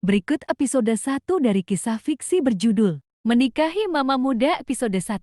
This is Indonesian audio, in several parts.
Berikut episode 1 dari kisah fiksi berjudul Menikahi Mama Muda episode 1,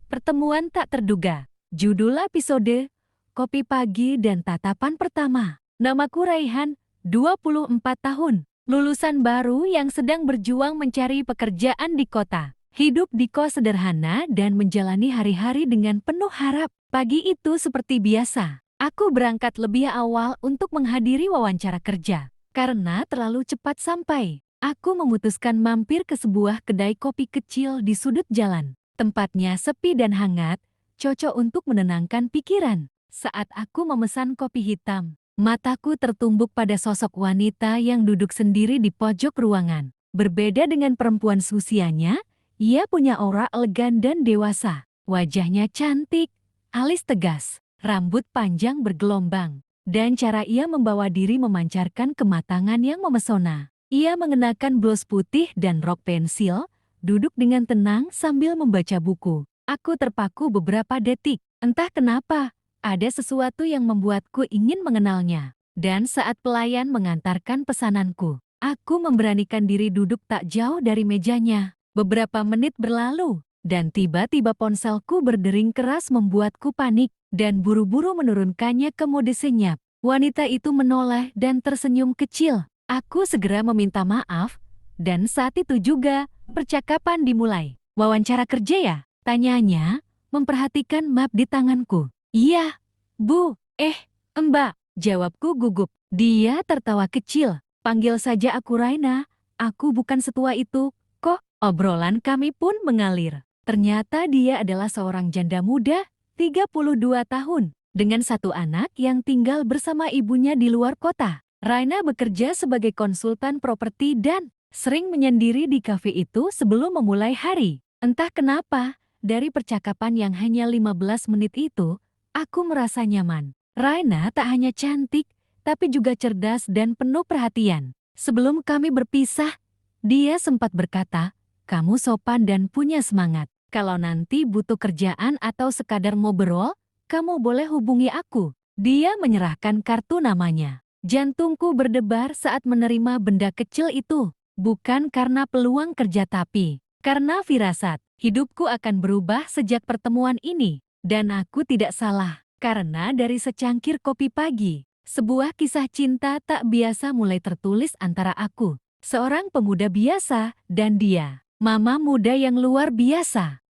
Pertemuan Tak Terduga. Judul episode, Kopi Pagi dan Tatapan Pertama. Namaku Raihan, 24 tahun, lulusan baru yang sedang berjuang mencari pekerjaan di kota. Hidup di kos sederhana dan menjalani hari-hari dengan penuh harap. Pagi itu seperti biasa, aku berangkat lebih awal untuk menghadiri wawancara kerja. Karena terlalu cepat sampai, aku memutuskan mampir ke sebuah kedai kopi kecil di sudut jalan. Tempatnya sepi dan hangat, cocok untuk menenangkan pikiran. Saat aku memesan kopi hitam, mataku tertumbuk pada sosok wanita yang duduk sendiri di pojok ruangan. Berbeda dengan perempuan seusianya, ia punya aura elegan dan dewasa. Wajahnya cantik, alis tegas, rambut panjang bergelombang. Dan cara ia membawa diri memancarkan kematangan yang memesona. Ia mengenakan blus putih dan rok pensil, duduk dengan tenang sambil membaca buku. Aku terpaku beberapa detik. Entah kenapa, ada sesuatu yang membuatku ingin mengenalnya. Dan saat pelayan mengantarkan pesananku, aku memberanikan diri duduk tak jauh dari mejanya. Beberapa menit berlalu, dan tiba-tiba ponselku berdering keras membuatku panik. Dan buru-buru menurunkannya ke mode senyap. Wanita itu menoleh dan tersenyum kecil. Aku segera meminta maaf, dan saat itu juga percakapan dimulai. Wawancara kerja ya? Tanyanya, memperhatikan map di tanganku. Iya, Bu. Mbak, jawabku gugup. Dia tertawa kecil. Panggil saja aku Raina, aku bukan setua itu, kok. Obrolan kami pun mengalir. Ternyata dia adalah seorang janda muda, 32 tahun, dengan satu anak yang tinggal bersama ibunya di luar kota. Raina bekerja sebagai konsultan properti dan sering menyendiri di kafe itu sebelum memulai hari. Entah kenapa, dari percakapan yang hanya 15 menit itu, aku merasa nyaman. Raina tak hanya cantik, tapi juga cerdas dan penuh perhatian. Sebelum kami berpisah, dia sempat berkata, "Kamu sopan dan punya semangat. Kalau nanti butuh kerjaan atau sekadar ngobrol, kamu boleh hubungi aku." Dia menyerahkan kartu namanya. Jantungku berdebar saat menerima benda kecil itu. Bukan karena peluang kerja tapi karena firasat. Hidupku akan berubah sejak pertemuan ini. Dan aku tidak salah. Karena dari secangkir kopi pagi, sebuah kisah cinta tak biasa mulai tertulis antara aku, seorang pemuda biasa, dan dia, mama muda yang luar biasa.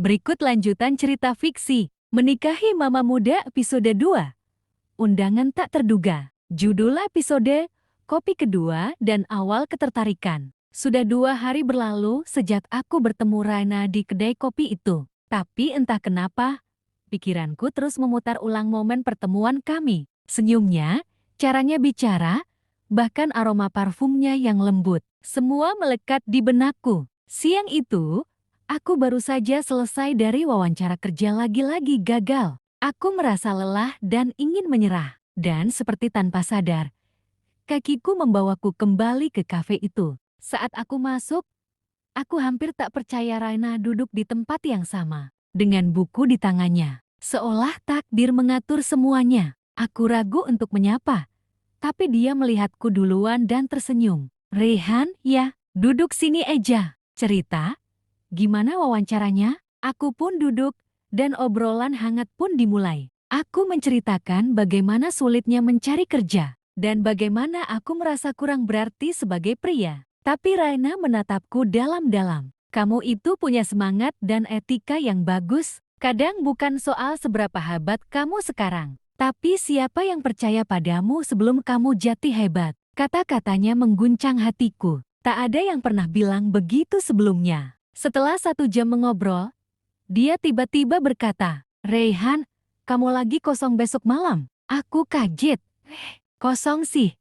Berikut lanjutan cerita fiksi, Menikahi Mama Muda episode 2. Undangan Tak Terduga. Judul episode, Kopi Kedua dan Awal Ketertarikan. Sudah 2 hari berlalu sejak aku bertemu Raina di kedai kopi itu. Tapi entah kenapa, pikiranku terus memutar ulang momen pertemuan kami. Senyumnya, caranya bicara, bahkan aroma parfumnya yang lembut. Semua melekat di benakku. Siang itu, aku baru saja selesai dari wawancara kerja lagi-lagi gagal. Aku merasa lelah dan ingin menyerah. Dan seperti tanpa sadar, kakiku membawaku kembali ke kafe itu. Saat aku masuk, aku hampir tak percaya Raina duduk di tempat yang sama. Dengan buku di tangannya, seolah takdir mengatur semuanya. Aku ragu untuk menyapa, tapi dia melihatku duluan dan tersenyum. "Rehan, ya, duduk sini aja." Cerita, "Gimana wawancaranya?" Aku pun duduk, dan obrolan hangat pun dimulai. Aku menceritakan bagaimana sulitnya mencari kerja, dan bagaimana aku merasa kurang berarti sebagai pria. Tapi Raina menatapku dalam-dalam. "Kamu itu punya semangat dan etika yang bagus. Kadang bukan soal seberapa hebat kamu sekarang, tapi siapa yang percaya padamu sebelum kamu jati hebat." Kata-katanya mengguncang hatiku. Tak ada yang pernah bilang begitu sebelumnya. Setelah 1 jam mengobrol, dia tiba-tiba berkata, "Raihan, kamu lagi kosong besok malam?" Aku kaget. Kosong sih.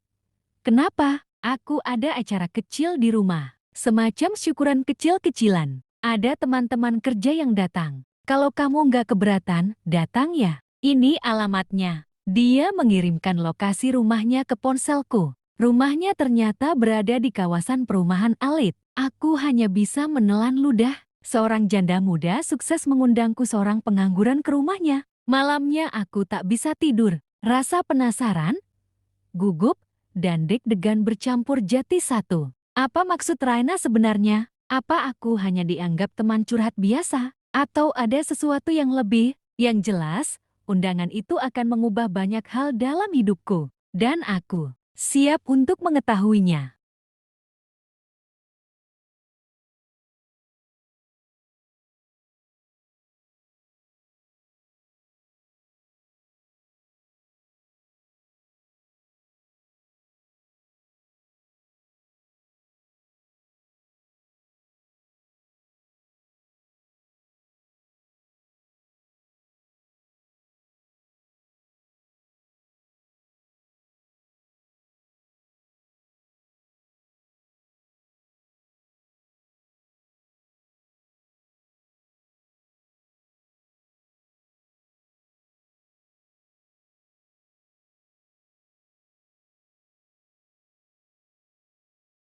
Kenapa? Aku ada acara kecil di rumah. Semacam syukuran kecil-kecilan. Ada teman-teman kerja yang datang. Kalau kamu nggak keberatan, datang ya. Ini alamatnya. Dia mengirimkan lokasi rumahnya ke ponselku. Rumahnya ternyata berada di kawasan perumahan elit. Aku hanya bisa menelan ludah. Seorang janda muda sukses mengundangku seorang pengangguran ke rumahnya. Malamnya aku tak bisa tidur. Rasa penasaran, gugup, dan deg-degan bercampur jadi satu. Apa maksud Raina sebenarnya? Apa aku hanya dianggap teman curhat biasa? Atau ada sesuatu yang lebih? Yang jelas, undangan itu akan mengubah banyak hal dalam hidupku. Dan aku siap untuk mengetahuinya.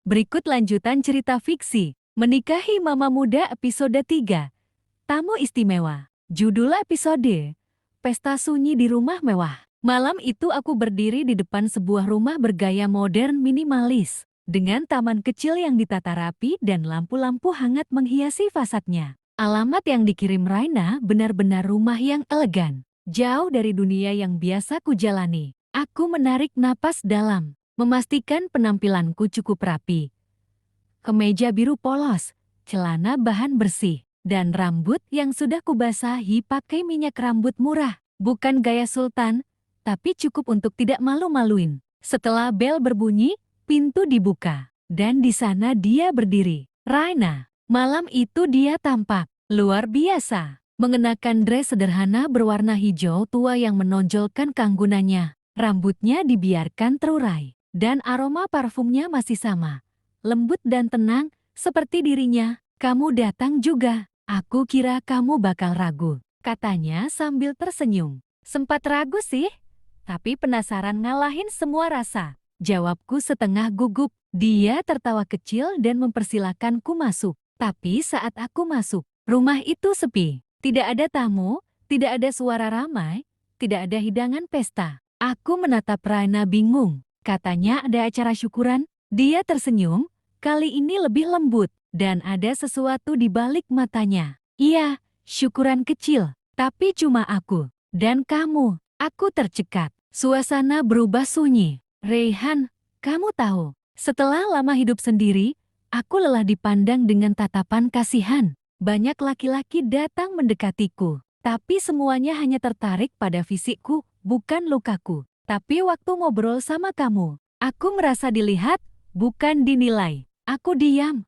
Berikut lanjutan cerita fiksi, Menikahi Mama Muda episode 3. Tamu istimewa. Judul episode, Pesta Sunyi di Rumah Mewah. Malam itu aku berdiri di depan sebuah rumah bergaya modern minimalis, dengan taman kecil yang ditata rapi dan lampu-lampu hangat menghiasi fasadnya. Alamat yang dikirim Raina benar-benar rumah yang elegan, jauh dari dunia yang biasa ku jalani. Aku menarik napas dalam, memastikan penampilanku cukup rapi. Kemeja biru polos, celana bahan bersih, dan rambut yang sudah kubasahi pakai minyak rambut murah. Bukan gaya sultan, tapi cukup untuk tidak malu-maluin. Setelah bel berbunyi, pintu dibuka, dan di sana dia berdiri. Raina. Malam itu dia tampak luar biasa, mengenakan dress sederhana berwarna hijau tua yang menonjolkan keanggunannya. Rambutnya dibiarkan terurai, dan aroma parfumnya masih sama, lembut dan tenang, seperti dirinya. Kamu datang juga. Aku kira kamu bakal ragu, katanya sambil tersenyum. Sempat ragu sih, tapi penasaran ngalahin semua rasa. Jawabku setengah gugup. Dia tertawa kecil dan mempersilahkanku masuk. Tapi saat aku masuk, rumah itu sepi. Tidak ada tamu, tidak ada suara ramai, tidak ada hidangan pesta. Aku menatap Raina bingung. Katanya ada acara syukuran. Dia tersenyum, kali ini lebih lembut, dan ada sesuatu di balik matanya. Iya, syukuran kecil, tapi cuma aku dan kamu. Aku tercekat. Suasana berubah sunyi. Raihan, kamu tahu, setelah lama hidup sendiri, aku lelah dipandang dengan tatapan kasihan. Banyak laki-laki datang mendekatiku, tapi semuanya hanya tertarik pada fisikku, bukan lukaku. Tapi waktu ngobrol sama kamu, aku merasa dilihat, bukan dinilai. Aku diam.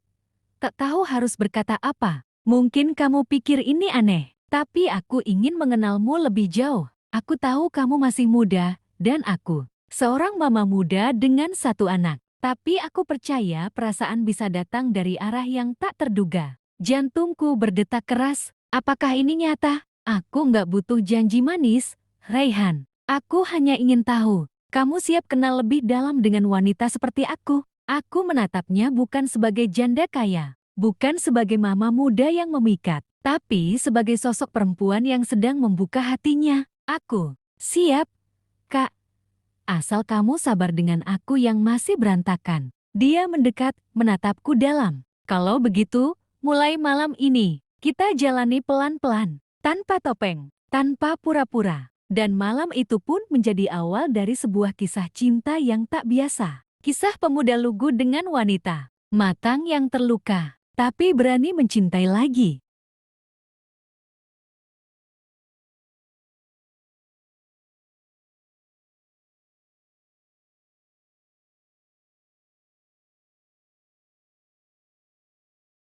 Tak tahu harus berkata apa. Mungkin kamu pikir ini aneh, tapi aku ingin mengenalmu lebih jauh. Aku tahu kamu masih muda, dan aku seorang mama muda dengan satu anak. Tapi aku percaya perasaan bisa datang dari arah yang tak terduga. Jantungku berdetak keras. Apakah ini nyata? Aku nggak butuh janji manis, Raihan. Aku hanya ingin tahu, kamu siap kenal lebih dalam dengan wanita seperti aku? Aku menatapnya bukan sebagai janda kaya, bukan sebagai mama muda yang memikat, tapi sebagai sosok perempuan yang sedang membuka hatinya. Aku siap, Kak. Asal kamu sabar dengan aku yang masih berantakan. Dia mendekat, menatapku dalam. Kalau begitu, mulai malam ini, kita jalani pelan-pelan, tanpa topeng, tanpa pura-pura. Dan malam itu pun menjadi awal dari sebuah kisah cinta yang tak biasa. Kisah pemuda lugu dengan wanita matang yang terluka, tapi berani mencintai lagi.